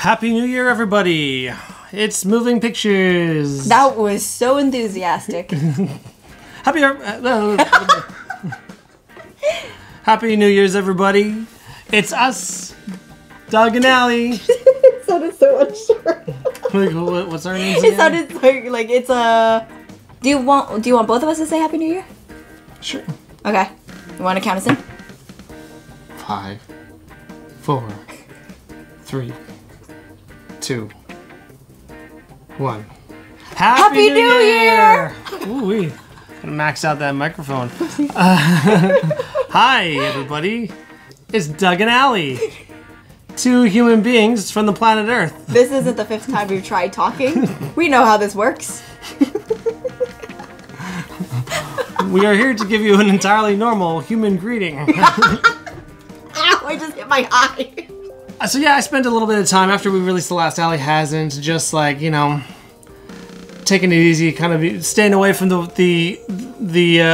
Happy New Year, everybody! It's Moving Pictures! That was so enthusiastic. Happy New Year's, everybody! It's us, Doug and Allie! It sounded so unsure. What's our names again? It sounded like it's a... Do you want both of us to say Happy New Year? Sure. Okay. You want to count us in? 5, 4, 3, 2, 1. Happy New Year! Ooh, we gotta max out that microphone. Hi, everybody. It's Doug and Allie. Two human beings from the planet Earth. This isn't the 5th time we've tried talking. We know how this works. We are here to give you an entirely normal human greeting. Ow, I just hit my eye. So yeah, I spent a little bit of time after we released the last Allie Hasn't, just like, you know, taking it easy, kind of staying away from the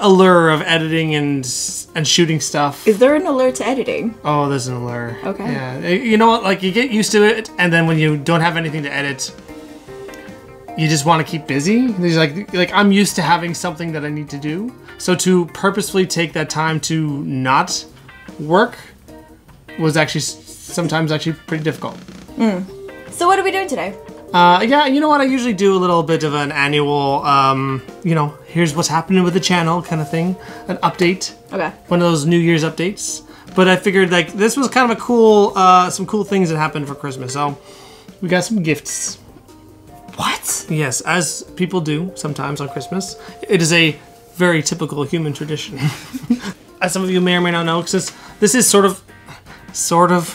allure of editing and shooting stuff. Is there an allure to editing? Oh, there's an allure. Okay. Yeah, you know what? Like, you get used to it, and then when you don't have anything to edit, you just want to keep busy. There's like I'm used to having something that I need to do, so to purposefully take that time to not work was actually sometimes pretty difficult. So what are we doing today? Yeah, you know what? I usually do a little bit of an annual, you know, here's what's happening with the channel kind of thing, an update. Okay. One of those New Year's updates. But I figured like this was kind of a cool, some cool things that happened for Christmas. So we got some gifts. What? Yes, as people do sometimes on Christmas. It is a very typical human tradition. As some of you may or may not know, because this is sort of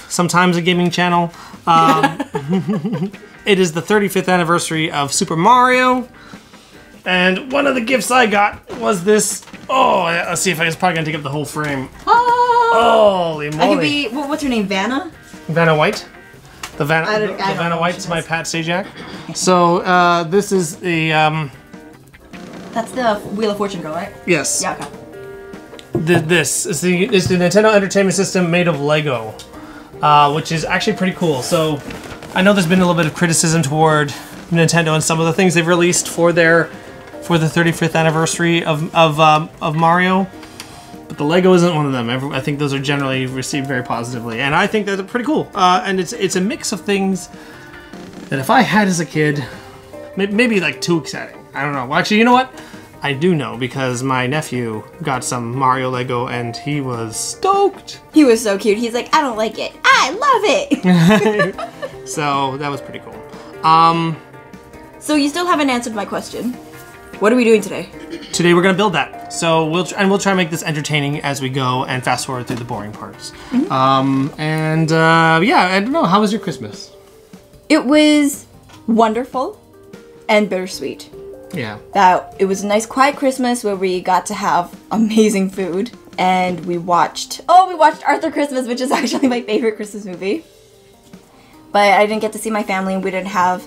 sometimes a gaming channel. It is the 35th anniversary of Super Mario, and one of the gifts I got was this. Oh, let's see if it's probably gonna take up the whole frame. Oh! Holy moly! I could be. What's her name? Vanna? Vanna White. The Vanna White's my Pat Sajak. So this is the. That's the Wheel of Fortune girl, right? Yes. Yeah. Okay. This is the Nintendo Entertainment System made of Lego, which is actually pretty cool. So I know there's been a little bit of criticism toward Nintendo and some of the things they've released for the 35th anniversary of Mario, but the Lego isn't one of them. I think those are generally received very positively, and I think they're pretty cool. And it's a mix of things that if I had as a kid, maybe like too exciting. I don't know. Well, actually, you know what? I do know because my nephew got some Mario Lego and he was stoked. He was so cute. He's like, I don't like it. I love it. So that was pretty cool. So you still haven't answered my question. What are we doing today? Today we're gonna build that. So we'll try and make this entertaining as we go and fast forward through the boring parts. Mm-hmm. Yeah, I don't know. How was your Christmas? It was wonderful and bittersweet. Yeah. That it was a nice quiet Christmas where we got to have amazing food, and we watched Arthur Christmas, which is actually my favorite Christmas movie. But I didn't get to see my family, and we didn't have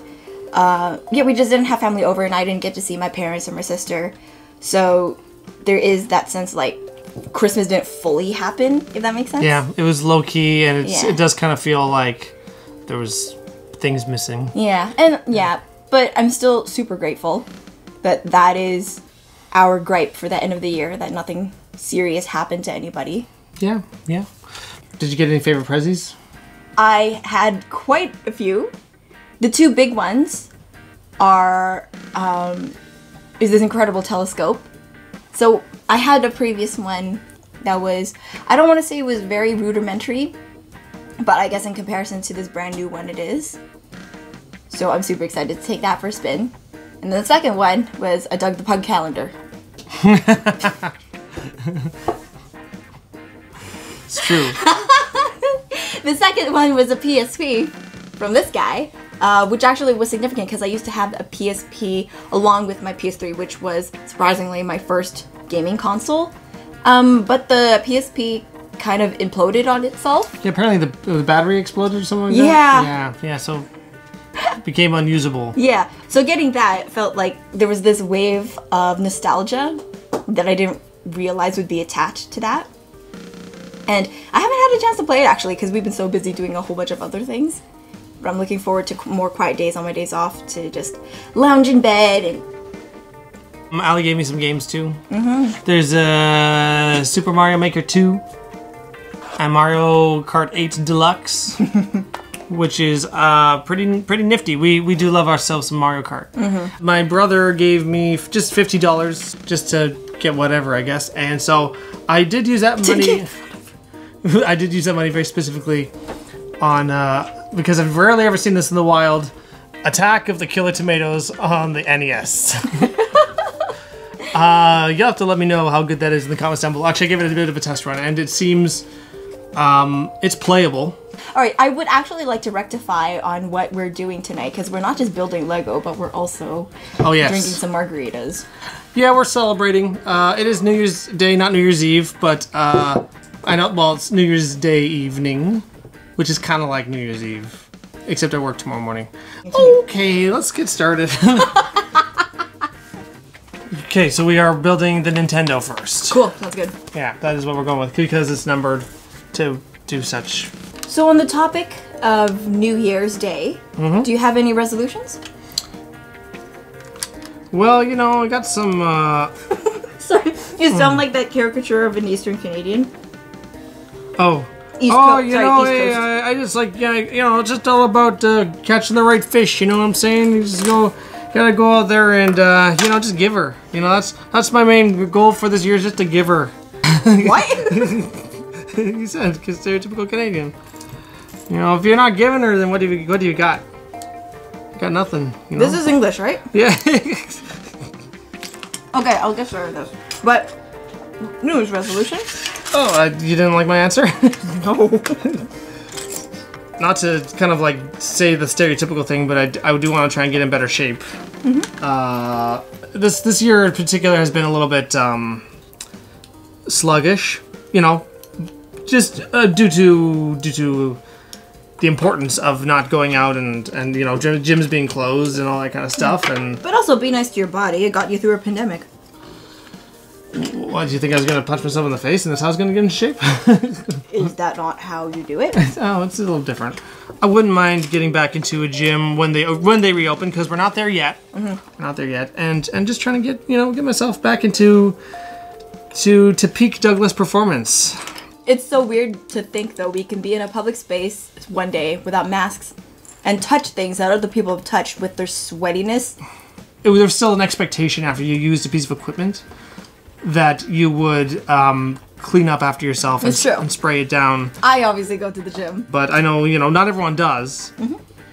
we just didn't have family over, and I didn't get to see my parents or my sister. So there is that sense like Christmas didn't fully happen, if that makes sense. Yeah, it was low key, and it does kind of feel like there was things missing. Yeah, and but I'm still super grateful that is our gripe for the end of the year, that nothing serious happened to anybody. Yeah, yeah. Did you get any favorite prezzies? I had quite a few. The two big ones are is this incredible telescope. So I had a previous one that was, I don't want to say it was very rudimentary, but I guess in comparison to this brand new one it is. So I'm super excited to take that for a spin. And then the second one was a Doug the Pug calendar. It's true. The second one was a PSP from this guy, which actually was significant because I used to have a PSP along with my PS3, which was surprisingly my first gaming console. But the PSP kind of imploded on itself. Yeah, apparently the battery exploded or something like that. Yeah, so it became unusable. Yeah, so getting that felt like there was this wave of nostalgia that I didn't realize would be attached to that. And I haven't had a chance to play it actually because we've been so busy doing a whole bunch of other things. But I'm looking forward to more quiet days on my days off to just lounge in bed and... Allie gave me some games too. There's Super Mario Maker 2 and Mario Kart 8 Deluxe, which is pretty nifty. We do love ourselves some Mario Kart. My brother gave me just $50 just to get whatever, I guess, and so I did use that money. I did use that money very specifically on because I've rarely ever seen this in the wild. Attack of the Killer Tomatoes on the NES. You'll have to let me know how good that is in the comments down below. Actually, I gave it a bit of a test run, and it seems it's playable. All right, I would actually like to rectify on what we're doing tonight, because we're not just building Lego, but we're also drinking some margaritas. Yeah, we're celebrating. It is New Year's Day, not New Year's Eve, but I know. Well, it's New Year's Day evening, which is kind of like New Year's Eve, except I work tomorrow morning. Okay, let's get started. Okay, so we are building the Nintendo first. Cool, that's good. Yeah, that is what we're going with, because it's numbered to do such. So on the topic of New Year's Day, do you have any resolutions? Well, you know, I got some, Sorry, you sound like that caricature of an Eastern Canadian. Oh. East you Sorry, know, East Coast. I just like, you know, it's just all about catching the right fish, you know what I'm saying? You just gotta go out there and, you know, just give her. You know, that's my main goal for this year, is just to give her. What? You said, because stereotypical Canadian. You know, if you're not giving her, then what do you got? You got nothing, you know? This is English, right? Yeah. Okay, I'll get started with this. But, New Year's resolution? Oh, you didn't like my answer? No. Not to kind of like say the stereotypical thing, but I do want to try and get in better shape. This year in particular has been a little bit sluggish, you know, just due to the importance of not going out and you know, gyms being closed and all that kind of stuff. And But also be nice to your body. It got you through a pandemic. what, do you think I was going to punch myself in the face and that's how I was going to get in shape? Is that not how you do it? Oh, it's a little different. I wouldn't mind getting back into a gym when they reopen, because we're not there yet. We're not there yet, and just trying to get myself back into to peak Douglas performance. It's so weird to think, though, we can be in a public space one day without masks and touch things that other people have touched with their sweatiness. There's still an expectation after you used a piece of equipment that you would clean up after yourself and spray it down. I obviously go to the gym. But I know, you know, not everyone does.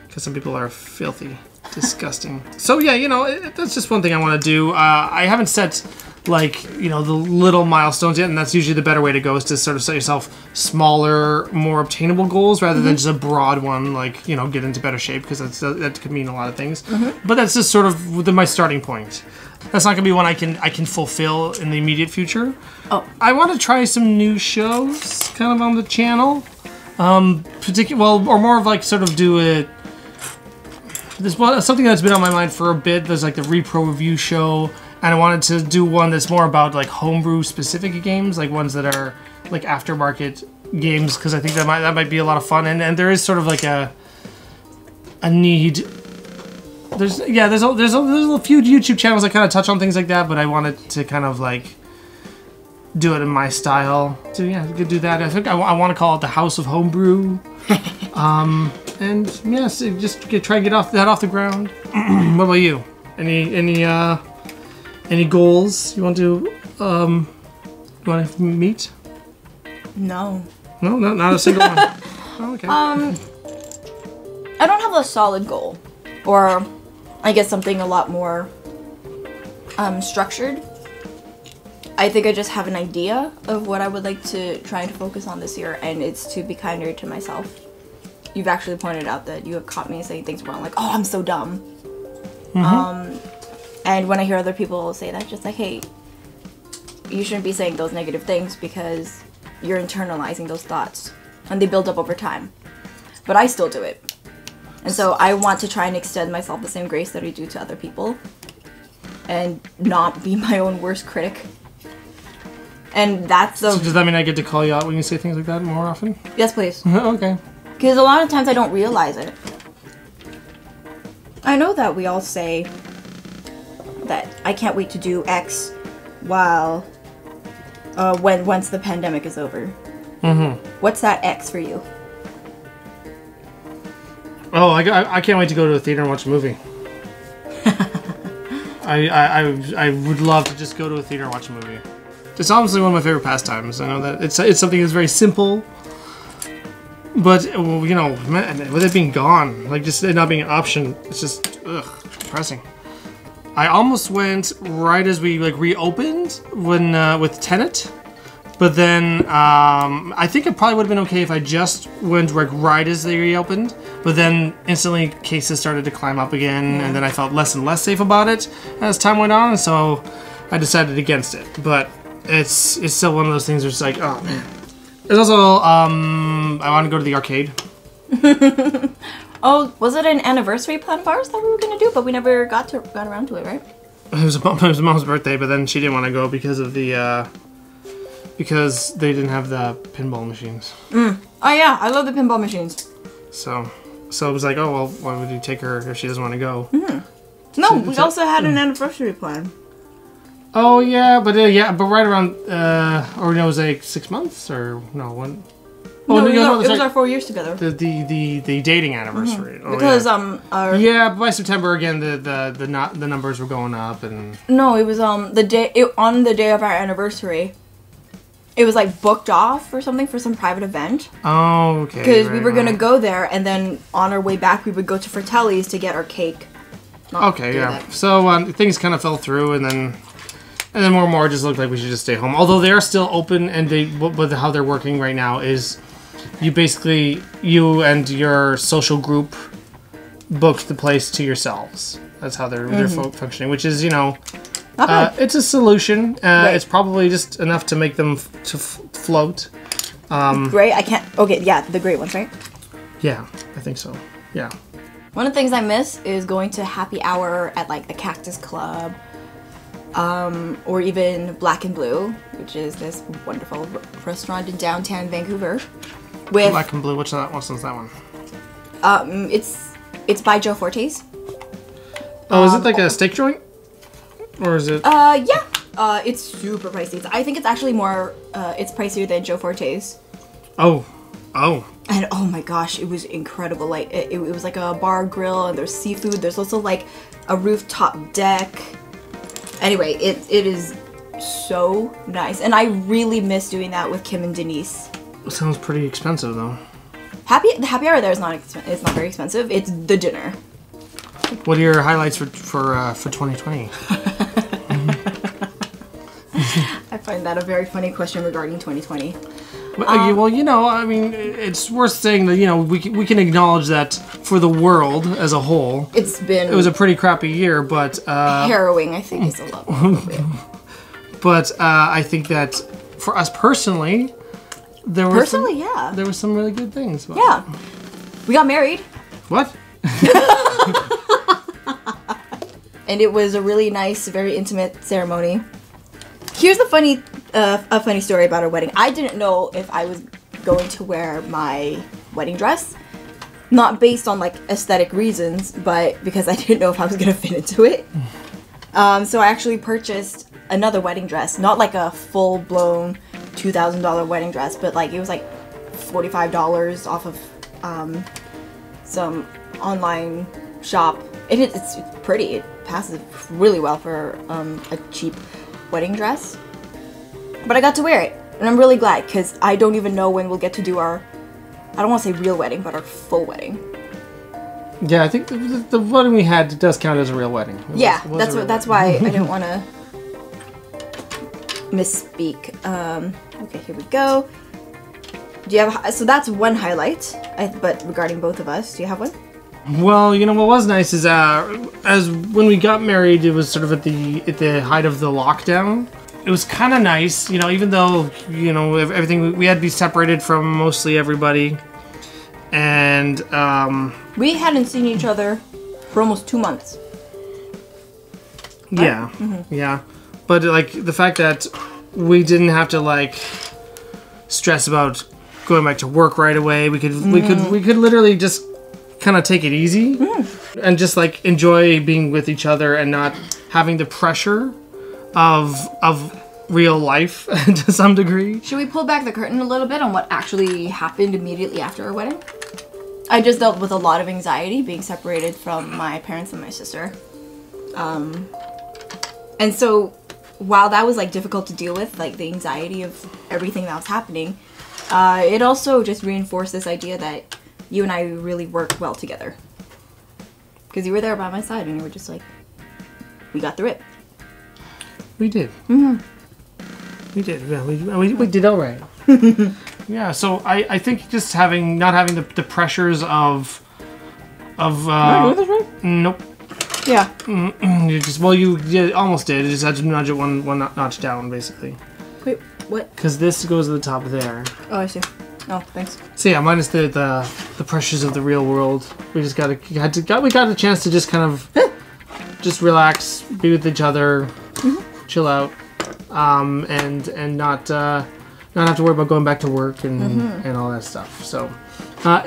Because some people are filthy. Disgusting. So yeah, you know, that's just one thing I want to do. I haven't set, like, you know, the little milestones yet, and that's usually the better way to go, is to sort of set yourself smaller, more obtainable goals rather than just a broad one, like, you know, get into better shape, because that could mean a lot of things. But that's just sort of my starting point. That's not gonna be one I can fulfill in the immediate future. Oh, I want to try some new shows, kind of on the channel. Or more of like sort of do it. This one, something that's been on my mind for a bit. There's like the Repro Review show, and I wanted to do one that's more about like homebrew specific games, like ones that are like aftermarket games, because I think that might be a lot of fun. And there is sort of like a need. There's a few YouTube channels that kind of touch on things like that, but I wanted to kind of like do it in my style. So yeah, we could do that. I think I want to call it the House of Homebrew. And yes, just try and get that off the ground. What about you? Any goals you want to meet? no. No, not a single one. Oh, okay. I don't have a solid goal, or I guess something a lot more structured. I think I just have an idea of what I would like to try and focus on this year, and it's to be kinder to myself. You've actually pointed out that you have caught me saying things where I'm like, oh, I'm so dumb. And when I hear other people say that, just like, hey, you shouldn't be saying those negative things because you're internalizing those thoughts and they build up over time. But I still do it. And so I want to try and extend myself the same grace that I do to other people and not be my own worst critic. And that's the... So does that mean I get to call you out when you say things like that more often? Yes, please. Okay. Because a lot of times I don't realize it. I know that we all say that I can't wait to do X while once the pandemic is over. What's that X for you? Oh, I can't wait to go to a theater and watch a movie. I would love to just go to a theater and watch a movie. It's honestly one of my favorite pastimes. I know that it's something that's very simple, but you know, man, with it being gone, like just it not being an option, it's just depressing. I almost went right as we like reopened when with Tenet. But then, I think it probably would have been okay if I just went like right as they reopened. But then instantly cases started to climb up again, and then I felt less and less safe about it as time went on, and so I decided against it. But it's still one of those things where it's like, oh man. There's also, I want to go to the arcade. Oh, was it an anniversary plan of ours that we were going to do, but we never got around to it, right? It was mom's birthday, but then she didn't want to go because of the, because they didn't have the pinball machines. Oh yeah, I love the pinball machines. So it was like, oh well, why would you take her if she doesn't want to go? No, we also had an anniversary plan. Oh yeah, but right around, or no, it was like 6 months or no one. Oh, no, it was our 4 years together. The dating anniversary. Oh, because yeah, by September again the numbers were going up and. No, it was on the day of our anniversary. It was like booked off or something for some private event. Oh, okay. Because we were gonna go there, and then on our way back, we would go to Fratelli's to get our cake. Okay, yeah. That. So things kind of fell through, and then more and more it just looked like we should just stay home. Although they are still open, and with how they're working right now is, you and your social group booked the place to yourselves. That's how they're functioning, which is it's a solution. Right. It's probably just enough to make them float. Great. I can't. Okay, yeah, the great ones, right? Yeah, I think so. Yeah. One of the things I miss is going to happy hour at like the Cactus Club, or even Black and Blue, which is this wonderful restaurant in downtown Vancouver. With Black and Blue. What's that one? It's by Joe Forte's. Oh, is it like a steak joint? Or is it? Yeah. It's super pricey. I think it's actually more. It's pricier than Joe Forte's. Oh. And oh my gosh, it was incredible. Like it was like a bar grill, and there's seafood. There's also like a rooftop deck. Anyway, it is so nice, and I really miss doing that with Kim and Denise. It sounds pretty expensive though. The happy hour there is not it's not very expensive. It's the dinner. What are your highlights for 2020? I find that a very funny question regarding 2020. Well, I mean, it's worth saying that we can acknowledge that for the world as a whole, it was a pretty crappy year, but harrowing. I think is a level. But I think that for us personally, there were some really good things. Yeah, we got married. What? And it was a really nice, very intimate ceremony. Here's a funny story about our wedding. I didn't know if I was going to wear my wedding dress, not based on like aesthetic reasons, but because I didn't know if I was gonna fit into it. So I actually purchased another wedding dress, not like a full-blown $2,000 wedding dress, but like it was like $45 off of some online shop. It's pretty. It passes really well for a cheap wedding dress. But I got to wear it, and I'm really glad because I don't even know when we'll get to do our, I don't want to say real wedding, but our full wedding. Yeah, I think the wedding we had does count as a real wedding. That's why I didn't want to misspeak. Okay, here we go. Do you have, so that's one highlight, but regarding both of us, do you have one? Well, what was nice is as when we got married, it was sort of at the height of the lockdown. It was kind of nice, even though everything, we had to be separated from mostly everybody, and we hadn't seen each other for almost 2 months. Yeah, yeah, but like the fact that we didn't have to like stress about going back to work right away. We could literally just kind of take it easy and just like enjoy being with each other and not having the pressure of real life to some degree. Should we pull back the curtain a little bit on what actually happened immediately after our wedding? I just dealt with a lot of anxiety being separated from my parents and my sister. And so while that was like difficult to deal with, like the anxiety of everything that was happening, it also just reinforced this idea that you and I really work well together. Because you were there by my side and you were just like, we got through it. We did. We did. Yeah, we did all right. Yeah, so I think just not having the pressures of Am I doing this right? Nope. Yeah. You almost did. You just had to nudge it one notch down, basically. Wait, what? Because this goes to the top of there. Oh, I see. Oh, thanks. So yeah, minus the pressures of the real world. We just got a chance to just kind of just relax, be with each other, chill out, and not have to worry about going back to work and all that stuff. So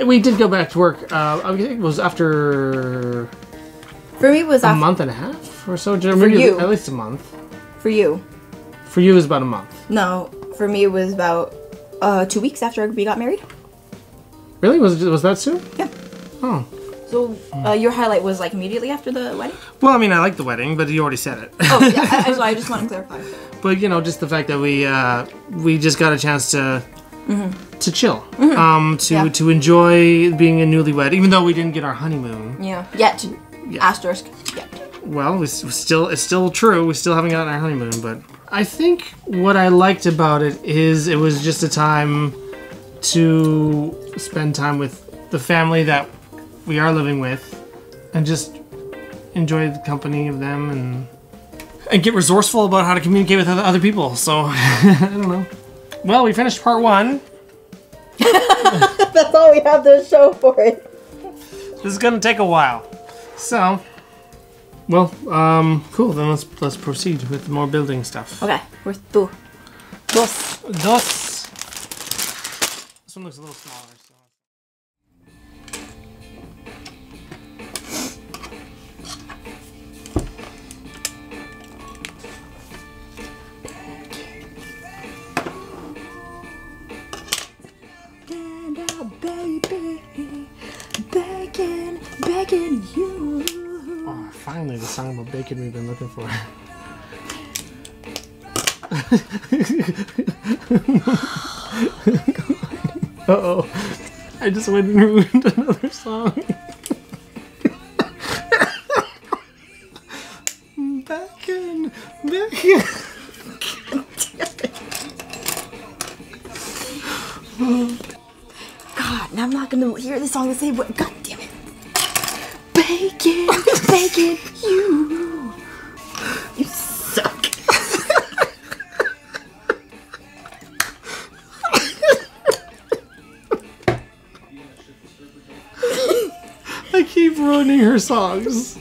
we did go back to work. I think it was after. For me, it was a month and a half or so. For you, at least a month. For you. For you, it was about a month. No, for me, it was about 2 weeks after we got married. Really? Was that soon? Yeah. Oh. So your highlight was like immediately after the wedding? Well, I mean, I like the wedding, but you already said it. Oh, yeah. I just want to clarify. But just the fact that we just got a chance to chill, to enjoy being a newlywed, even though we didn't get our honeymoon. Yeah. Yet. Yeah. Asterisk. Yet. Well, it's still true. We still haven't gotten our honeymoon, but I think what I liked about it is it was just a time to spend time with the family that we are living with, and just enjoy the company of them and get resourceful about how to communicate with other people. So I don't know. Well, we finished part 1. That's all we have to show for it. This is gonna take a while. So, well, cool. Then let's proceed with more building stuff. Okay, where's two? Dos. This one looks a little smaller. So. Begging you. Oh, finally, the song about bacon we've been looking for. Uh-oh. I just went and ruined another song. Bacon. God, now I'm not gonna hear the song the same way. God damn it. Bacon, you suck. I keep ruining her songs.